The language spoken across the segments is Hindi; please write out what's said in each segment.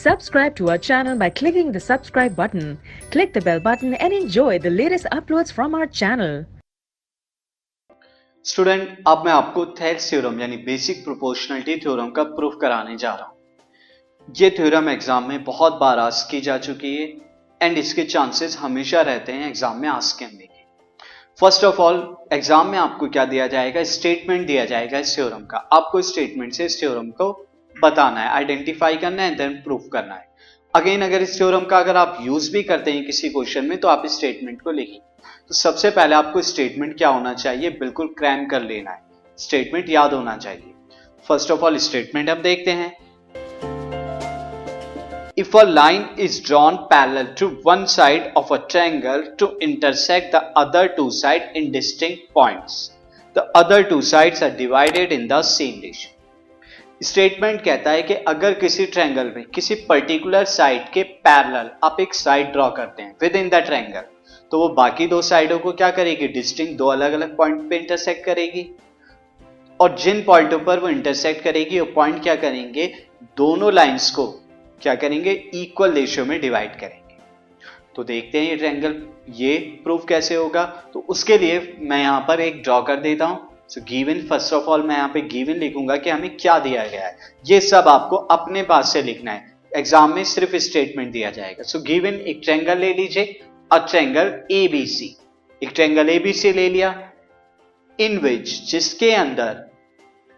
Subscribe to our channel by clicking the subscribe button. Click the bell button and enjoy the latest uploads from our channel. Student, अब मैं आपको थेल्स थ्योरम यानी बेसिक प्रोपोर्शनलिटी थ्योरम का प्रूफ कराने जा रहा हूं। ये थ्योरम एग्जाम में बहुत बार आस्क की जा चुकी है एंड इसके चांसेस हमेशा रहते हैं एग्जाम में आस्क करने के। फर्स्ट ऑफ ऑल, एग्जाम में आपको क्या दिया जाएगा? स्टेटमेंट दिया जाएगा इस थ्योरम का। आपको स्टेटमेंट से इस थ्योरम को बताना है, आइडेंटिफाई करना है, देन प्रूफ करना है। अगेन, अगर इस थ्योरम का अगर आप यूज भी करते हैं किसी क्वेश्चन में तो आप इस स्टेटमेंट को लिखिए। तो सबसे पहले आपको स्टेटमेंट क्या होना चाहिए, बिल्कुल क्रैम कर लेना है, स्टेटमेंट याद होना चाहिए। फर्स्ट ऑफ ऑल स्टेटमेंट हम देखते हैं। If a line is drawn parallel to one side of a triangle to intersect the other two sides in distinct points, the other two sides are divided in the same ratio. Statement कहता है कि अगर किसी ट्रायंगल में किसी पर्टिकुलर साइड के पैरेलल आप एक साइड ड्रॉ करते हैं विद इन द ट्रायंगल, तो वो बाकी दो साइडों को क्या करेगी? डिस्टिंक्ट दो अलग अलग पॉइंट पे इंटरसेक्ट करेगी, और जिन पॉइंटों पर वो इंटरसेक्ट करेगी वो पॉइंट क्या करेंगे? दोनों लाइंस को क्या करेंगे? इक्वल रेशियो में डिवाइड करेंगे। तो देखते हैं ये ट्रायंगल, ये प्रूफ कैसे होगा। तो उसके लिए मैं यहां पर एक ड्रॉ कर देता हूं। So given, first of all मैं यहाँ पे गिवन लिखूंगा कि हमें क्या दिया गया है। ये सब आपको अपने पास से लिखना है, एग्जाम में सिर्फ स्टेटमेंट दिया जाएगा। सो गिवन एक ट्रायंगल ले लीजिए, अ ट्रायंगल एबीसी। एक ट्रायंगल एबीसी ले लिया, इन विच जिसके अंदर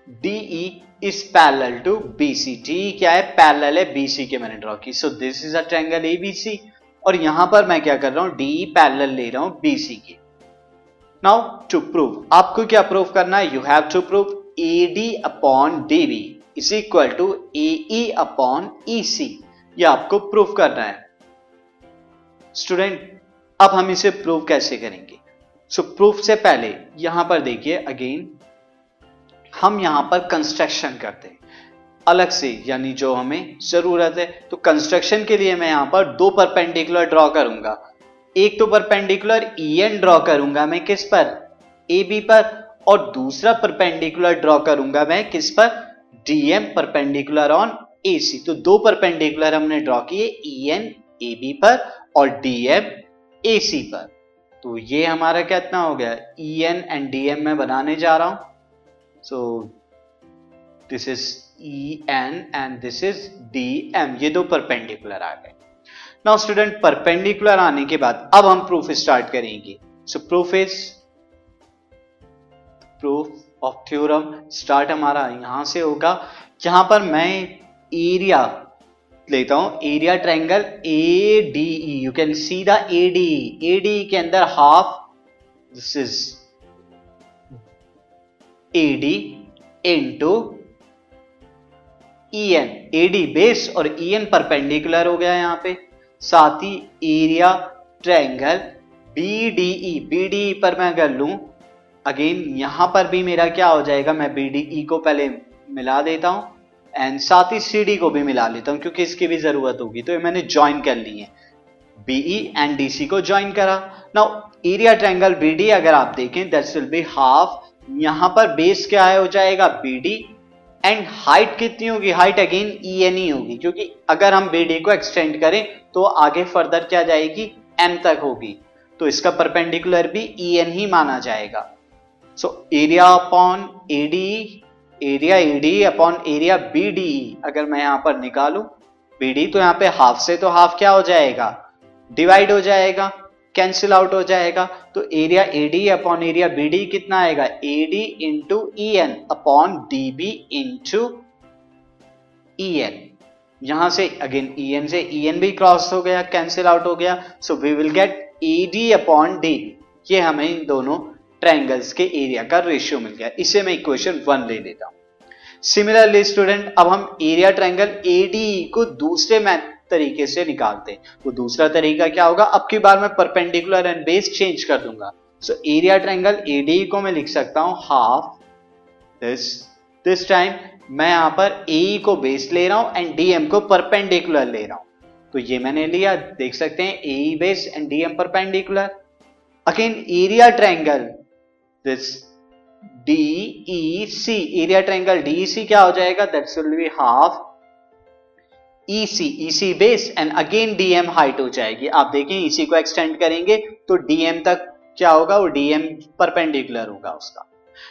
DE is parallel to BC। DE क्या है? पैरेलल है BC के, मैंने ड्रॉ की। So this is a triangle ABC, और यहां पर मैं क्या कर रहा हूं? DE पैरेलल ले रहा हूं BC के। नाउ टू प्रूव, आपको क्या प्रूव करना है? You have to prove AD upon DB is equal to AE upon EC। ये आपको प्रूव करना है स्टूडेंट। अब हम इसे प्रूव कैसे करेंगे? सो प्रूफ से पहले यहां पर देखिए, अगेन हम यहां पर कंस्ट्रक्शन करते हैं अलग से, यानी जो हमें जरूरत है। तो कंस्ट्रक्शन के लिए मैं यहां पर दो परपेंडिकुलर ड्रॉ करूंगा। एक तो परपेंडिकुलर EN ड्रॉ करूंगा मैं किस पर? AB पर, और दूसरा परपेंडिकुलर ड्रॉ करूंगा मैं किस पर? DM perpendicular on AC। तो दो परपेंडिकुलर हमने ड्रॉ किए, EN AB पर और DM AC पर। तो ये हमारा कितना हो गया? EN एंड DM मैं बनाने जा रहा हूं। So this is EN and this is DM। ये दो परपेंडिकुलर आ गए। नाउ स्टूडेंट, परपेंडिकुलर आने के बाद अब हम प्रूफ स्टार्ट करेंगे। सो प्रूफ ऑफ थ्योरम स्टार्ट हमारा यहां से होगा। यहां पर मैं एरिया लेता हूं, area triangle ADE। You can see the ADE के अंदर half, this is AD into EN। AD base और EN परपेंडिकुलर हो गया यहां पे। साथ ही एरिया ट्रायंगल BDE पर मैं अगर लूं, अगेन यहां पर भी मेरा क्या हो जाएगा? मैं BDE को पहले मिला देता हूं एंड साथ ही CD को भी मिला लेता हूं, क्योंकि इसकी भी जरूरत होगी। तो ये मैंने ज्वाइन कर ली है, BE एंड DC को ज्वाइन करा। नाउ एरिया ट्रायंगल BD अगर आप देखें, दैट्स विल बी हाफ। यहां पर बेस क्या है? हो जाएगा BD, एंड हाइट कितनी होगी? हाइट अगेन EN ही होगी, क्योंकि अगर हम BD को एक्सटेंड करें तो आगे फर्दर क्या जाएगी? M तक होगी। तो इसका परपेंडिकुलर भी EN ही माना जाएगा। So area upon ADE, area ADE upon area BDE अगर मैं यहां पर निकालूं BD, तो यहां पे हाफ से तो हाफ क्या हो जाएगा? डिवाइड हो जाएगा, कैंसिल आउट हो जाएगा। तो area ADE upon area BD कितना आएगा? AD into EN upon DB into EN। यहां से अगेन EN से EN भी क्रॉस हो गया, कैंसिल आउट हो गया। So we will get AD upon DB। ये हमें इन दोनों ट्रायंगल्स के एरिया का रेशियो मिल गया। इसे मैं इक्वेशन 1 ले लेता हूं। सिमिलरली स्टूडेंट, अब हम एरिया ट्रायंगल ADE को दूसरे तरीके से निकालते हैं। वो दूसरा तरीका क्या होगा? अब की बार मैं परपेंडिकुलर एंड बेस चेंज कर दूंगा। सो एरिया ट्रायंगल ADE को मैं लिख सकता हूं हाफ दिस टाइम मैं यहां पर AE को बेस ले रहा हूं एंड DM को परपेंडिकुलर ले रहा हूं। तो ये मैंने लिया, देख सकते हैं AE base and DM perpendicular. Again area triangle this DEC, area triangle DEC क्या हो जाएगा? That's will be half EC base and again DM height हो जाएगी। आप देखें EC को एक्सटेंड करेंगे तो DM तक क्या होगा, वो DM परपेंडिकुलर होगा उसका।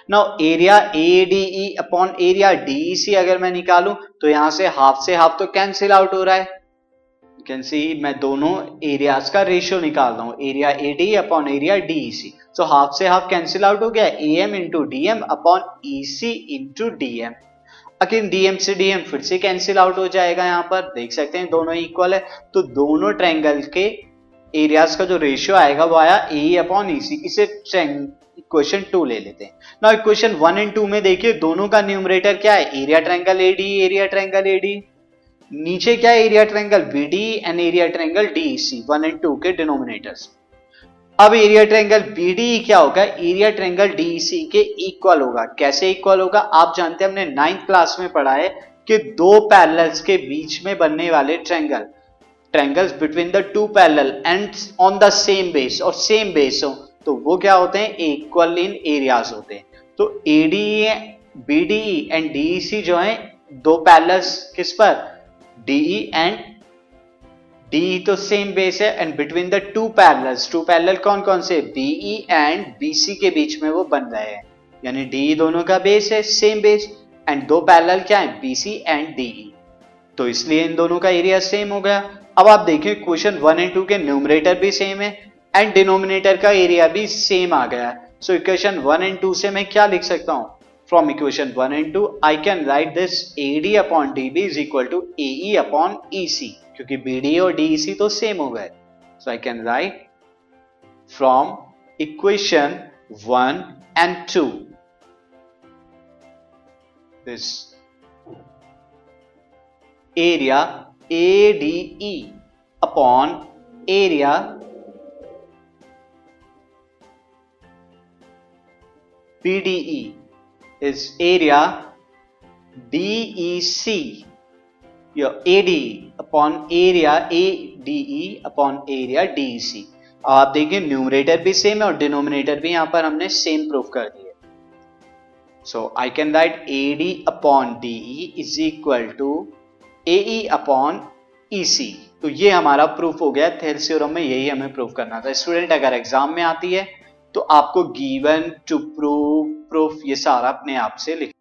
Now area ADE upon area DEC अगर मैं निकालूं तो यहां से हाफ तो कैंसिल आउट हो रहा है। यू कैन सी मैं दोनों एरियाज का रेशियो निकाल रहा हूं, area ADE upon area DEC। So half से हाफ कैंसिल आउट हो गया, AM into DM upon EC into DM। Again DM से DM फिर से कैंसिल आउट हो जाएगा, यहां पर देख सकते हैं दोनों इक्वल है। तो दोनों ट्रायंगल के एरियाज का जो रेशियो आएगा वो आया AE अपॉन EC। इसे इक्वेशन 2 ले लेते हैं। नाउ इक्वेशन 1 एंड 2 में देखिए दोनों का न्यूमरेटर क्या है, area triangle ADE, area triangle ADE। नीचे क्या है, area triangle BDE and area triangle DEC, 1 and 2 के डिनोमिनेटर्स। अब एरिया ट्रायंगल BDE क्या होगा, एरिया ट्रायंगल DEC के इक्वल होगा। कैसे इक्वल होगा, आप जानते हैं हमने 9th क्लास में पढ़ा है कि दो पैरेलल्स के बीच में बनने वाले triangles between the two parallel and on the same base, और सेम बेस हो तो वो क्या होते हैं, इक्वल इन एरियाज होते हैं। तो ADE, BDE एंड DEC जो है दो पैरेलल्स किस पर, DE एंड DE तो सेम बेस है and between the two parallel कौन कौन से, BE एंड BC के बीच में वो बन रहे हैं, यानी DE दोनों का बेस है, सेम बेस, एंड दो पैरेलल क्या है, BC एंड DE। तो इसलिए इन दोनों का एरिया सेम हो गया। अब आप देखिए क्वेश्चन 1 एंड 2 के न्यूमरेटर भी सेम है एंड डिनोमिनेटर का एरिया भी सेम आ गया। सो इक्वेशन 1 एंड 2 से मैं क्या लिख सकता हूं, from equation 1 and 2 I can write this AD upon DB is equal to AE upon EC, क्योंकि BD और DEC तो सेम हो गए। So I can write from equation 1 and 2 this area ADE upon area BDE is area DEC, your ADE upon area ADE upon area DEC। आप देखिए न्यूमरेटर भी सेम है और डिनोमिनेटर भी यहां पर हमने सेम प्रूफ कर दिया। So I can write AD upon DE is equal to AE upon EC। तो ये हमारा प्रूफ हो गया, थेल्स थ्योरम में यही हमें प्रूफ करना था। स्टूडेंट अगर एग्जाम में आती है तो आपको गिवन टू प्रूफ ये सारा अपने आप से लिख